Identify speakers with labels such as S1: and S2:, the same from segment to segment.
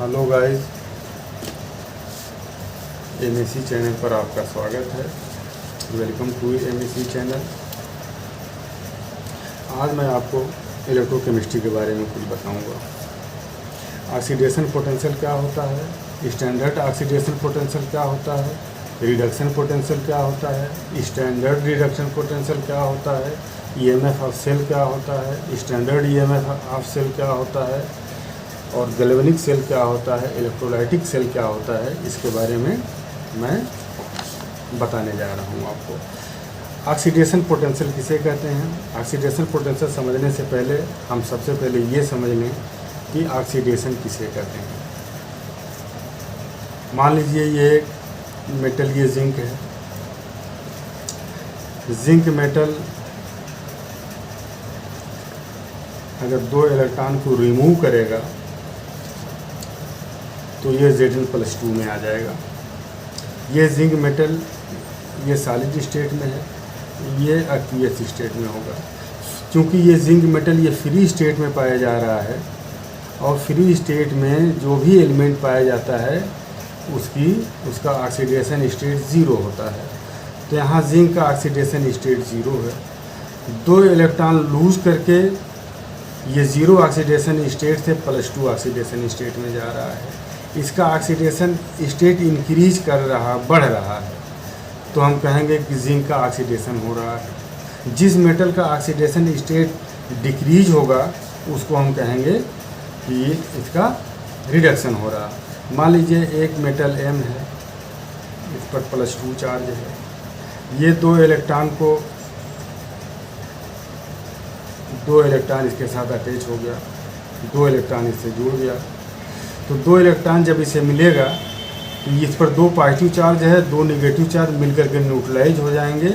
S1: Hello guys, MSc channel पर आपका स्वागत है। Welcome to MSc channel. आज मैं आपको इलेक्ट्रोकेमिस्ट्री के बारे में कुछ बताऊंगा। ऑक्सीडेशन पोटेंशियल क्या होता है, स्टैंडर्ड ऑक्सीडेशन पोटेंशियल क्या होता है, रिडक्शन पोटेंशियल क्या होता है, स्टैंडर्ड रिडक्शन पोटेंशियल क्या होता है, ईएमएफ ऑफ सेल क्या होता है, स्टैंडर्ड ईएमएफ ऑफ सेल क्या होता है, और गैल्वेनिक सेल क्या होता है, इलेक्ट्रोलाइटिक सेल क्या होता है, इसके बारे में मैं बताने जा रहा हूँ आपको। ऑक्सीडेशन पोटेंशियल किसे कहते हैं? ऑक्सीडेशन पोटेंशियल समझने से पहले हम सबसे पहले ये समझ लें कि ऑक्सीडेशन किसे कहते हैं। मान लीजिए ये एक मेटल, ये जिंक है। जिंक मेटल अगर 2 इलेक्ट्रॉन को रिमूव करेगा तो ये Zn+2 में आ जाएगा। ये जिंक मेटल ये सॉलिड स्टेट में है, ये एक्वियस स्टेट में होगा। क्योंकि ये जिंक मेटल ये फ्री स्टेट में पाया जा रहा है और फ्री स्टेट में जो भी एलिमेंट पाया जाता है उसका ऑक्सीडेशन स्टेट 0 होता है। तो यहाँ जिंक का ऑक्सीडेशन स्टेट 0 है। 2 इलेक्ट्रॉन लूज करके ये 0 ऑक्सीडेशन स्टेट से +2 ऑक्सीडेशन स्टेट में जा रहा है। इसका ऑक्सीडेशन स्टेट इंक्रीज कर रहा, बढ़ रहा है, तो हम कहेंगे कि जिंक का ऑक्सीडेशन हो रहा है। जिस मेटल का ऑक्सीडेशन स्टेट डिक्रीज होगा उसको हम कहेंगे कि इसका रिडक्शन हो रहा है। मान लीजिए एक मेटल M है, इस पर +2 चार्ज है। ये 2 इलेक्ट्रॉन इसके साथ अटैच हो गया, 2 इलेक्ट्रॉन इससे जुड़ गया। तो 2 इलेक्ट्रॉन जब इसे मिलेगा तो इस पर 2 पॉजिटिव चार्ज है, 2 नेगेटिव चार्ज मिलकर के न्यूट्रलाइज हो जाएंगे।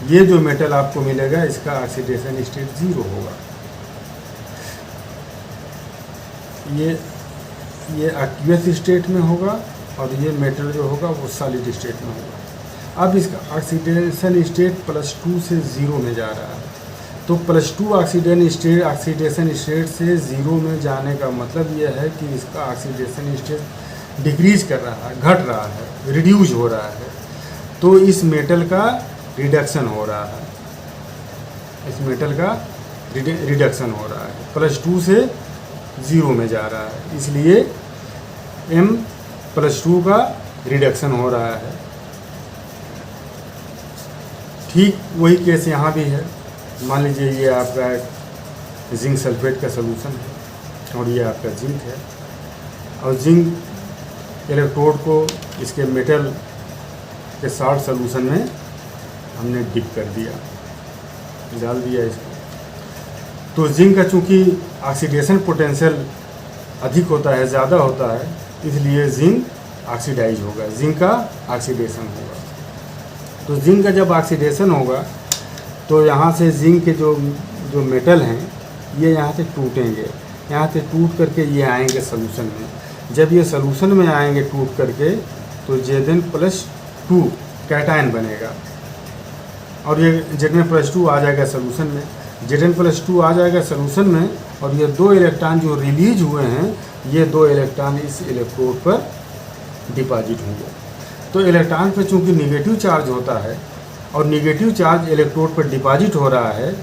S1: ये जो मेटल आपको मिलेगा इसका ऑक्सीडेशन स्टेट 0 होगा। ये एक्वियस स्टेट में होगा और ये मेटल जो होगा वो सॉलिड स्टेट में होगा। अब इसका ऑक्सीडेशन स्टेट +2 से 0 में जा रहा है। तो +2 ऑक्सीडेशन स्टेट से 0 में जाने का मतलब यह है कि इसका ऑक्सीडेशन स्टेट डिक्रीज कर रहा है, घट रहा है, रिड्यूस हो रहा है। तो इस मेटल का रिडक्शन हो रहा है, इस मेटल का रिडक्शन हो रहा है, +2 से 0 में जा रहा है। इसलिए M+2 का रिडक्शन हो रहा है। ठीक वही केस यहाँ भी है। मान लीजिए ये आपका जिंक सल्फेट का सलूशन है और ये आपका जिंक है, और जिंक इलेक्ट्रोड को इसके मेटल के सॉल्ट सलूशन में हमने डिप कर दिया, डाल दिया इसको। तो जिंक का चूँकि ऑक्सीडेशन पोटेंशियल अधिक होता है, ज़्यादा होता है, इसलिए जिंक ऑक्सीडाइज होगा, जिंक का ऑक्सीडेशन होगा। तो जिंक का जब ऑक्सीडेशन होगा तो यहाँ से जिंक के जो मेटल हैं ये यहाँ से टूटेंगे, यहाँ से टूट करके ये आएंगे सलूशन में। जब ये सलूशन में आएंगे टूट करके तो Zn+2 कैटायन बनेगा और ये Zn+2 आ जाएगा सलूशन में। Zn+2 आ जाएगा सलूशन में और ये 2 इलेक्ट्रॉन जो रिलीज हुए हैं ये 2 इलेक्ट्रॉन इस इलेक्ट्रोड पर डिपॉजिट होंगे। तो इलेक्ट्रॉन पर चूँकि निगेटिव चार्ज होता है और निगेटिव चार्ज इलेक्ट्रोड पर डिपॉजिट हो रहा है,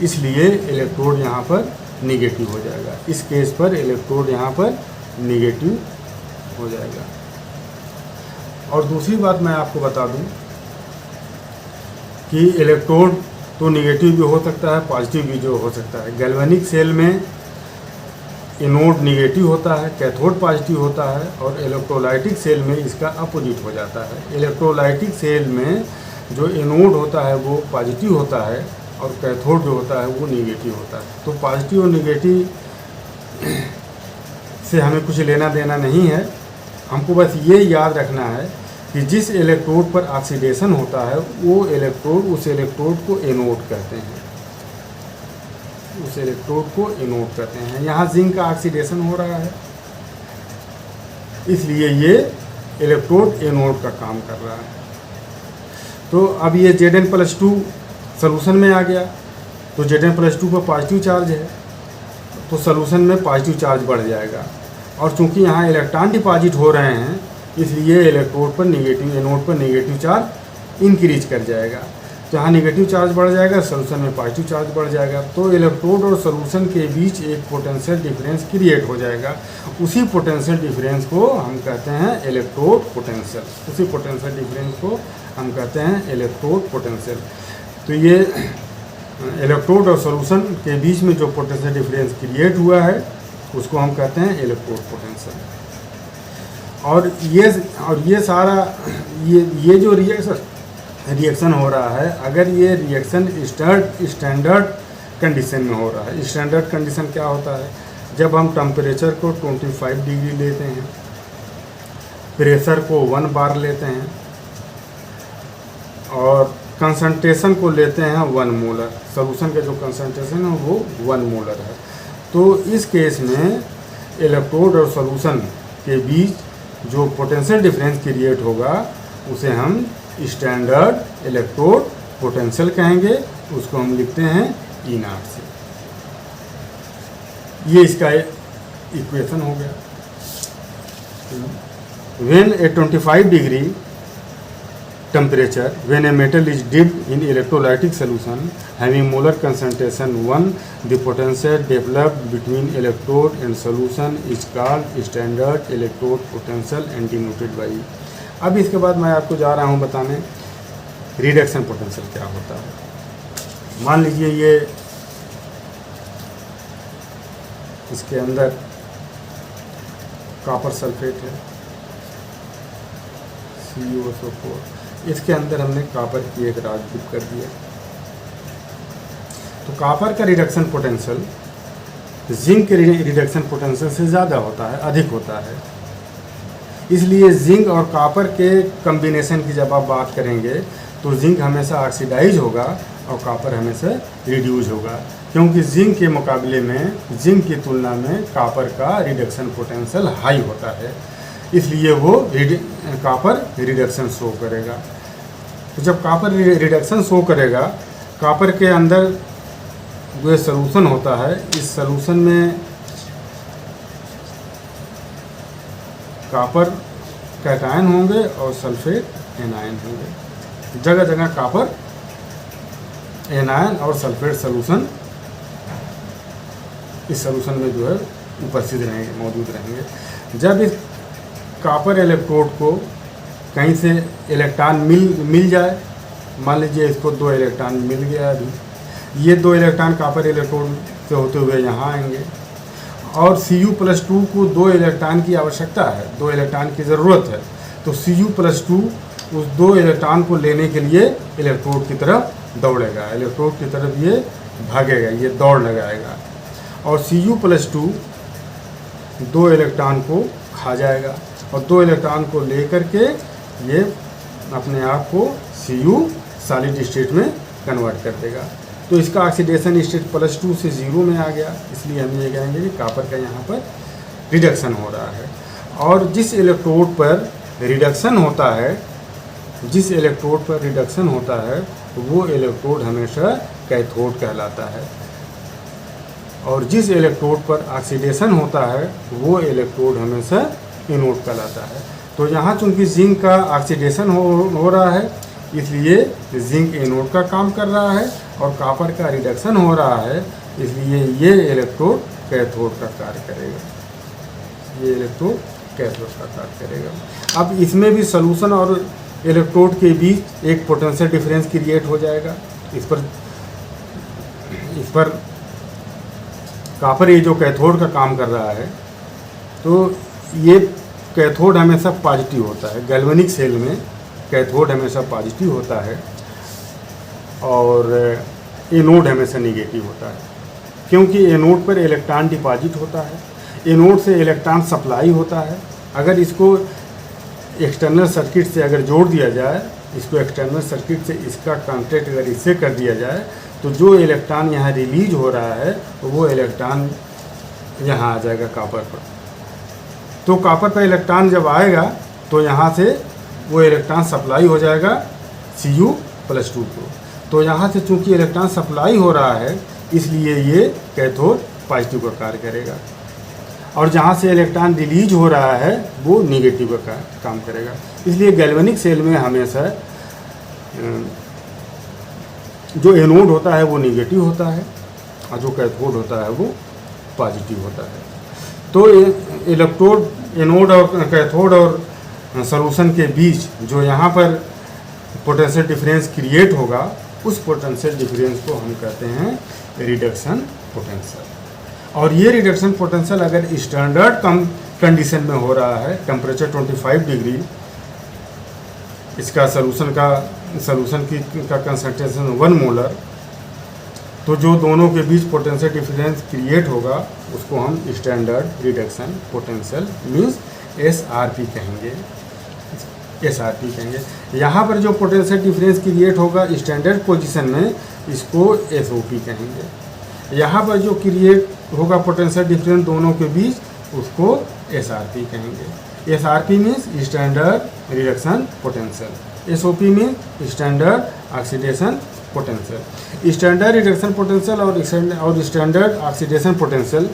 S1: इसलिए इलेक्ट्रोड यहाँ पर निगेटिव हो जाएगा। इस केस पर इलेक्ट्रोड यहाँ पर निगेटिव हो जाएगा। और दूसरी बात मैं आपको बता दूं कि इलेक्ट्रोड तो निगेटिव भी हो सकता है, पॉजिटिव भी जो हो सकता है। गैल्वेनिक सेल में एनोड निगेटिव होता है, कैथोड पॉजिटिव होता है, और इलेक्ट्रोलाइटिक सेल में इसका अपोजिट हो जाता है। इलेक्ट्रोलाइटिक सेल में जो एनोड होता है वो पॉजिटिव होता है और कैथोड जो होता है वो निगेटिव होता है। तो पॉजिटिव और निगेटिव से हमें कुछ लेना देना नहीं है। हमको बस ये याद रखना है कि जिस इलेक्ट्रोड पर ऑक्सीडेशन होता है वो इलेक्ट्रोड, उस इलेक्ट्रोड को एनोड कहते हैं, उस इलेक्ट्रोड को एनोड कहते हैं। यहाँ जिंक का ऑक्सीडेशन हो रहा है इसलिए ये इलेक्ट्रोड एनोड का काम कर रहा है। तो अब ये Zn+2 सलूशन में आ गया तो Zn+2 पर पॉजिटिव चार्ज है तो सलूशन में पॉजिटिव चार्ज बढ़ जाएगा। और चूंकि यहाँ इलेक्ट्रॉन डिपॉजिट हो रहे हैं इसलिए इलेक्ट्रोड पर नेगेटिव, एनोड पर नेगेटिव चार्ज इंक्रीज कर जाएगा। तो यहाँ नेगेटिव चार्ज बढ़ जाएगा, सोल्यूशन में पॉजिटिव चार्ज बढ़ जाएगा। तो इलेक्ट्रोड और सोल्यूशन के बीच एक पोटेंशियल डिफरेंस क्रिएट हो जाएगा। उसी पोटेंशियल डिफरेंस को हम कहते हैं इलेक्ट्रोड पोटेंशियल। उसी पोटेंशियल डिफरेंस को हम कहते हैं इलेक्ट्रोड पोटेंशियल। तो ये इलेक्ट्रोड और सोल्यूशन के बीच में जो पोटेंशियल डिफरेंस क्रिएट हुआ है उसको हम कहते हैं इलेक्ट्रोड पोटेंशियल। और ये सारा ये जो रिएक्शन हो रहा है, अगर ये रिएक्शन स्टैंडर्ड कंडीशन में हो रहा है। स्टैंडर्ड कंडीशन क्या होता है? जब हम टेम्परेचर को 25 डिग्री लेते हैं, प्रेशर को 1 बार लेते हैं और कंसंट्रेशन को लेते हैं 1 मोलर। सॉल्यूशन का जो कंसंट्रेशन है वो 1 मोलर है। तो इस केस में इलेक्ट्रोड और सॉल्यूशन के बीच जो पोटेंशियल डिफरेंस क्रिएट होगा उसे हम स्टैंडर्ड इलेक्ट्रोड पोटेंशियल कहेंगे। उसको हम लिखते हैं E0 से। ये इसका इक्वेशन हो गया। When a 25 degree temperature, when a metal is dipped in electrolytic solution having molar concentration 1, the potential developed between electrode and solution is called standard electrode potential and denoted by E। अब इसके बाद मैं आपको जा रहा हूँ बताने reduction potential क्या होता है। मान लीजिए ये इसके अंदर कॉपर सल्फेट है CuSO4, इसके अंदर हमने कॉपर की एक राड डिप कर दिया। तो कॉपर का रिडक्शन पोटेंशियल जिंक के रिडक्शन पोटेंशियल से ज़्यादा होता है, अधिक होता है। इसलिए जिंक और कॉपर के कम्बिनेशन की जब आप बात करेंगे तो जिंक हमेशा ऑक्सीडाइज होगा और कॉपर हमेशा रिड्यूज होगा, क्योंकि जिंक के मुकाबले में, जिंक की तुलना में कॉपर का रिडक्शन पोटेंशियल हाई होता है, इसलिए वो कॉपर रिडक्शन शो करेगा। तो जब कॉपर रिडक्शन शो करेगा, कॉपर के अंदर जो सॉल्यूशन होता है, इस सॉल्यूशन में कॉपर कैटायन होंगे और सल्फेट एनायन होंगे। जगह जगह कॉपर एनायन और सल्फेट सॉल्यूशन इस सॉल्यूशन में जो है उपस्थित रहेंगे, मौजूद रहेंगे। जब इस कॉपर इलेक्ट्रोड को कहीं से इलेक्ट्रॉन मिल जाए, मान लीजिए इसको 2 इलेक्ट्रॉन मिल गया, अभी ये 2 इलेक्ट्रॉन कॉपर इलेक्ट्रोड से होते हुए यहाँ आएंगे और Cu+2 को 2 इलेक्ट्रॉन की आवश्यकता है, 2 इलेक्ट्रॉन की ज़रूरत है। तो Cu+2 उस 2 इलेक्ट्रॉन को लेने के लिए इलेक्ट्रोड की तरफ दौड़ेगा, इलेक्ट्रोड की तरफ ये भागेगा, ये दौड़ लगाएगा और Cu+2 2 इलेक्ट्रॉन को खा जाएगा और 2 इलेक्ट्रॉन को लेकर के ये अपने आप को Cu सॉलिड स्टेट में कन्वर्ट कर देगा। तो इसका ऑक्सीडेशन स्टेट +2 से 0 में आ गया, इसलिए हम ये कहेंगे कि कॉपर का यहाँ पर रिडक्शन हो रहा है। और जिस इलेक्ट्रोड पर रिडक्शन होता है, जिस इलेक्ट्रोड पर रिडक्शन होता है वो इलेक्ट्रोड हमेशा कैथोड कहलाता है और जिस इलेक्ट्रोड पर ऑक्सीडेशन होता है वो इलेक्ट्रोड हमेशा एनोड कहलाता है। तो यहाँ चूँकि जिंक का ऑक्सीडेशन हो रहा है इसलिए जिंक एनोड का काम कर रहा है और कॉपर का रिडक्शन हो रहा है इसलिए ये इलेक्ट्रोड कैथोड का कार्य करेगा, ये इलेक्ट्रोड कैथोड का कार्य करेगा। अब इसमें भी सॉल्यूशन और इलेक्ट्रोड के बीच एक पोटेंशियल डिफरेंस क्रिएट हो जाएगा। इस पर कॉपर ये जो कैथोड का काम कर रहा है तो ये कैथोड हमेशा पॉजिटिव होता है। गैल्वेनिक सेल में कैथोड हमेशा पॉजिटिव होता है और एनोड हमेशा नेगेटिव होता है, क्योंकि एनोड पर इलेक्ट्रॉन डिपॉजिट होता है, एनोड से इलेक्ट्रॉन सप्लाई होता है। अगर इसको एक्सटर्नल सर्किट से अगर जोड़ दिया जाए, इसको एक्सटर्नल सर्किट से इसका कॉन्टैक्ट अगर इससे कर दिया जाए तो जो इलेक्ट्रॉन यहाँ रिलीज हो रहा है वो इलेक्ट्रॉन यहाँ आ जाएगा कॉपर पर। तो कॉपर पर इलेक्ट्रॉन जब आएगा तो यहाँ से वो इलेक्ट्रॉन सप्लाई हो जाएगा Cu+2 को। तो यहाँ से चूँकि इलेक्ट्रॉन सप्लाई हो रहा है इसलिए ये कैथोड पॉजिटिव का कार्य करेगा और जहाँ से इलेक्ट्रॉन रिलीज हो रहा है वो निगेटिव का काम करेगा। इसलिए गैल्वेनिक सेल में हमेशा जो एनोड होता है वो निगेटिव होता है और जो कैथोड होता है वो पॉजिटिव होता है। तो इलेक्ट्रोड, एनोड और कैथोड और सॉल्यूशन के बीच जो यहाँ पर पोटेंशियल डिफरेंस क्रिएट होगा, उस पोटेंशियल डिफरेंस को हम कहते हैं रिडक्शन पोटेंशियल। और ये रिडक्शन पोटेंशियल अगर स्टैंडर्ड कंडीशन में हो रहा है, टेम्परेचर 25 डिग्री, इसका सॉल्यूशन का कंसंट्रेशन 1 मोलर, तो जो दोनों के बीच पोटेंशियल डिफरेंस क्रिएट होगा उसको हम standard reduction potential means SRP कहेंगे। SRP कहेंगे। यहाँ पर जो पोटेंशियल डिफरेंस क्रिएट होगा स्टैंडर्ड पोजीशन में, इसको SOP कहेंगे। यहाँ पर जो क्रिएट होगा पोटेंशियल डिफरेंस दोनों के बीच, उसको SRP कहेंगे। SRP means standard reduction potential, SOP means standard oxidation potential. Standard reduction potential और स्टैंडर्ड ऑक्सीडेशन पोटेंशियल,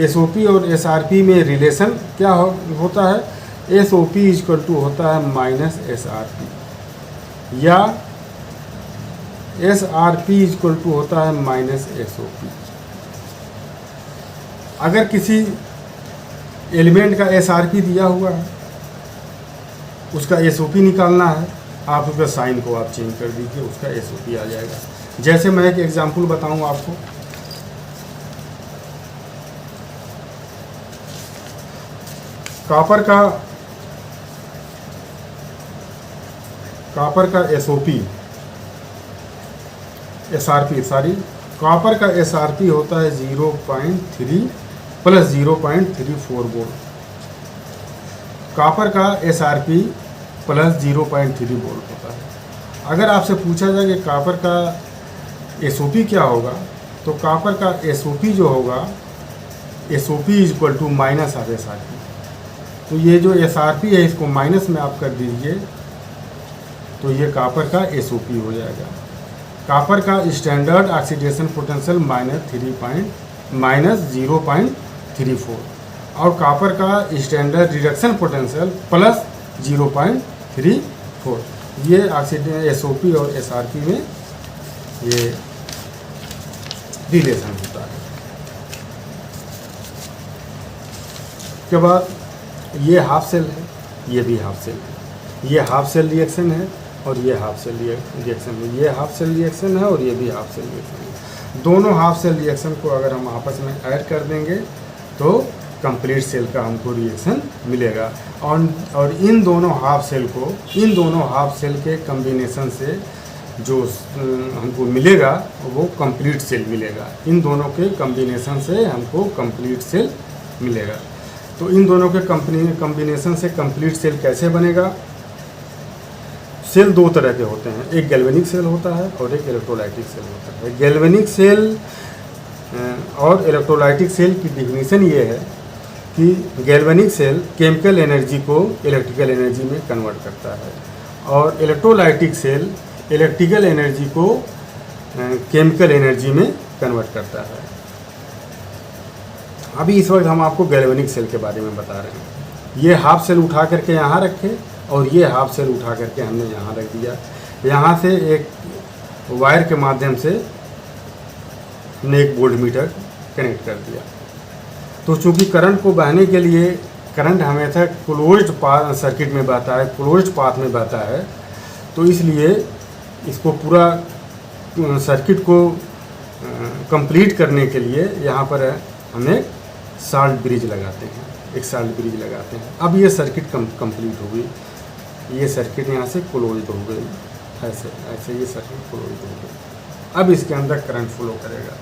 S1: SOP और SRP में रिलेशन क्या होता है? SOP इक्वल टू होता है माइनस SRP, या SRP इक्वल टू होता है माइनस SOP। अगर किसी एलिमेंट का SRP दिया हुआ है, उसका SOP निकालना है, आप उसका साइन को आप चेंज कर दीजिए, उसका SOP आ जाएगा। जैसे मैं एक एग्जांपल बताऊं आपको, कॉपर का कॉपर का SRP होता है 0.3 प्लस 0.34 वोल्ट। कॉपर का SRP प्लस 0.3 वोल्ट होता है। अगर आपसे पूछा जाए कि कॉपर का SOP क्या होगा, तो कॉपर का SOP जो होगा, SOP equal to minus of SRP। तो ये जो SRP है इसको माइनस में आप कर दीजिए, तो ये कॉपर का SOP हो जाएगा। कॉपर का स्टैंडर्ड ऑक्सीडेशन पोटेंशियल माइनस 0.34 और कॉपर का स्टैंडर्ड रिडक्शन पोटेंशियल प्लस 0.34। ये SOP और SRP में ये रिलेशन होता है। के बाद ये हाफ सेल है, ये भी हाफ सेल है। ये हाफ सेल रिएक्शन है और ये हाफ सेल रिएक्शन है। ये हाफ सेल रिएक्शन है और ये भी हाफ सेल रिएक्शन है। दोनों हाफ सेल रिएक्शन को अगर हम आपस में ऐड कर देंगे तो कंप्लीट सेल का हमको रिएक्शन मिलेगा। और इन दोनों हाफ सेल के कॉम्बिनेशन से जो हमको मिलेगा वो कंप्लीट सेल मिलेगा। इन दोनों के कॉम्बिनेशन से हमको कंप्लीट सेल मिलेगा। तो इन दोनों के कॉम्बिनेशन से कंप्लीट सेल कैसे बनेगा? सेल दो तरह के होते हैं, एक गैल्वेनिक सेल होता है और एक इलेक्ट्रोलाइटिक सेल होता है। गैल्वेनिक सेल और इलेक्ट्रोलाइटिक सेल की डिफिनीशन ये है कि गैल्वेनिक सेल केमिकल एनर्जी को इलेक्ट्रिकल एनर्जी में कन्वर्ट करता है और इलेक्ट्रोलाइटिक सेल इलेक्ट्रिकल एनर्जी को केमिकल एनर्जी में कन्वर्ट करता है। अभी इस वक्त हम आपको गैल्वेनिक सेल के बारे में बता रहे हैं। ये हाफ सेल उठा करके यहाँ रखे और ये हाफ सेल उठा करके हमने यहाँ रख दिया। यहाँ से एक वायर के माध्यम से हमने एक वोल्टमीटर कनेक्ट कर दिया। तो चूँकि करंट को बहने के लिए करंट हमेशा क्लोज्ड सर्किट में बहता है, क्लोज्ड पाथ में बहता है, तो इसलिए इसको पूरा सर्किट को कंप्लीट करने के लिए यहाँ पर हम एक साल्ट ब्रिज लगाते हैं, अब ये सर्किट कंप्लीट हो गई, ये सर्किट यहाँ से क्लोज्ड हो गई, ऐसे ये सर्किट क्लोज्ड हो गई। अब इसके अंदर करंट फ्लो करेगा।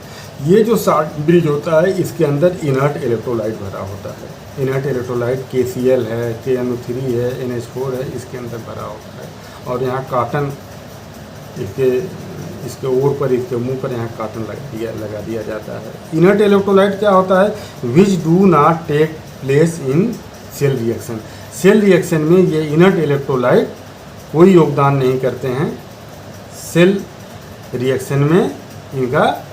S1: ये जो साल्ट ब्रिज होता है इसके अंदर इनर्ट इलेक्ट्रोलाइट भरा होता है। इनर्ट इलेक्ट्रोलाइट KCl है, KNO3 है, NH4 है, इसके अंदर भरा होता है। और यहाँ कॉटन इसके ओर पर, इसके मुंह पर यहाँ कॉटन लगा दिया जाता है। इनर्ट इलेक्ट्रोलाइट क्या होता है? Which do not take place in cell reaction. Cell reaction में ये इनर्ट इलेक्ट्रोलाइट कोई योगदान नहीं करते हैं। सेल रिएक्शन में इनका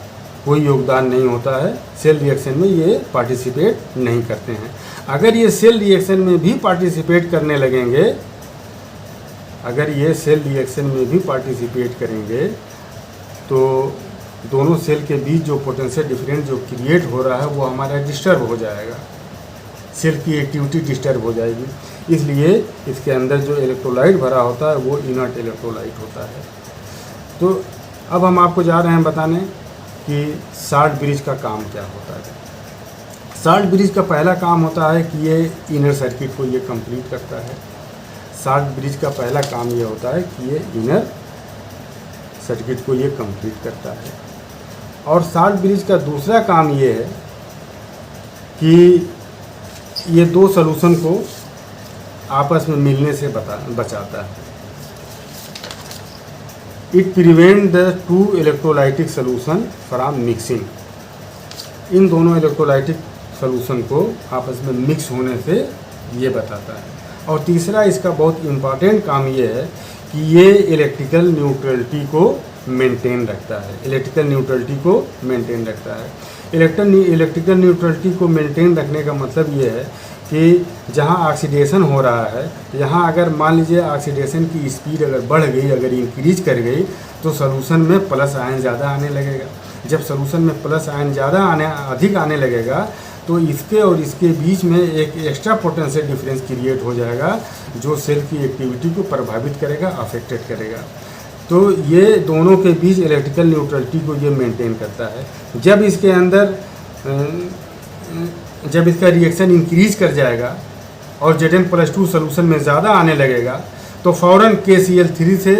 S1: कोई योगदान नहीं होता है, सेल रिएक्शन में ये पार्टिसिपेट नहीं करते हैं। अगर ये सेल रिएक्शन में भी पार्टिसिपेट करने लगेंगे, अगर ये सेल रिएक्शन में भी पार्टिसिपेट करेंगे तो दोनों सेल के बीच जो पोटेंशियल डिफरेंस जो क्रिएट हो रहा है वो हमारा डिस्टर्ब हो जाएगा, सेल की एक्टिविटी डिस्टर्ब हो जाएगी। इसलिए इसके अंदर जो इलेक्ट्रोलाइट भरा होता है वो इनर्ट इलेक्ट्रोलाइट होता है। तो अब हम आपको जा रहे हैं बताने कि साल्ट ब्रिज का काम क्या होता है। साल्ट ब्रिज का पहला काम होता है कि ये इनर सर्किट को ये कंप्लीट करता है। साल्ट ब्रिज का पहला काम ये होता है कि ये इनर सर्किट को ये कंप्लीट करता है। और साल्ट ब्रिज का दूसरा काम ये है कि ये दो सॉल्यूशन को आपस में मिलने से बचाता है। It prevent the two electrolytic solution from mixing. इन दोनों इलेक्ट्रोलाइटिक सॉल्यूशन को आपस में मिक्स होने से ये बताता है। और तीसरा इसका बहुत इम्पॉर्टेंट काम ये है कि ये इलेक्ट्रिकल न्यूट्रलिटी को मेंटेन रखता है। इलेक्ट्रिकल न्यूट्रलिटी को मेंटेन रखता है। इलेक्ट्रिकल न्यूट्रलिटी को मेंटेन रखने का मतलब ये है कि जहाँ ऑक्सीडेशन हो रहा है, यहाँ अगर मान लीजिए ऑक्सीडेशन की स्पीड अगर बढ़ गई, अगर इंक्रीज कर गई, तो सॉल्यूशन में प्लस आयन ज़्यादा आने लगेगा। जब सॉल्यूशन में प्लस आयन अधिक आने लगेगा तो इसके और इसके बीच में एक एक्स्ट्रा पोटेंशियल डिफरेंस क्रिएट हो जाएगा जो सेल की एक्टिविटी को प्रभावित करेगा, अफेक्टेड करेगा। तो ये दोनों के बीच इलेक्ट्रिकल न्यूट्रलिटी को ये मेंटेन करता है। जब इसके अंदर जब इसका रिएक्शन इंक्रीज कर जाएगा और Zn+2 सॉल्यूशन में ज़्यादा आने लगेगा तो फ़ौरन KCl3 से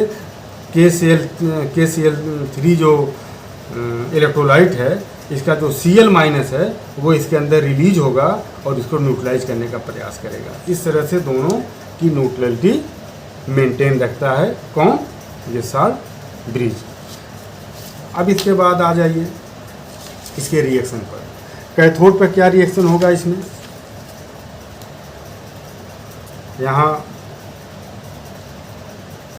S1: KCl3 जो इलेक्ट्रोलाइट है, इसका जो Cl- है वो इसके अंदर रिलीज होगा और इसको न्यूट्रलाइज करने का प्रयास करेगा। इस तरह से दोनों की न्यूट्रलिटी मेंटेन रखता है कौन? ये साल्ट ब्रिज। अब इसके बाद आ जाइए इसके रिएक्शन पर। कैथोड पर क्या रिएक्शन होगा इसमें? यहाँ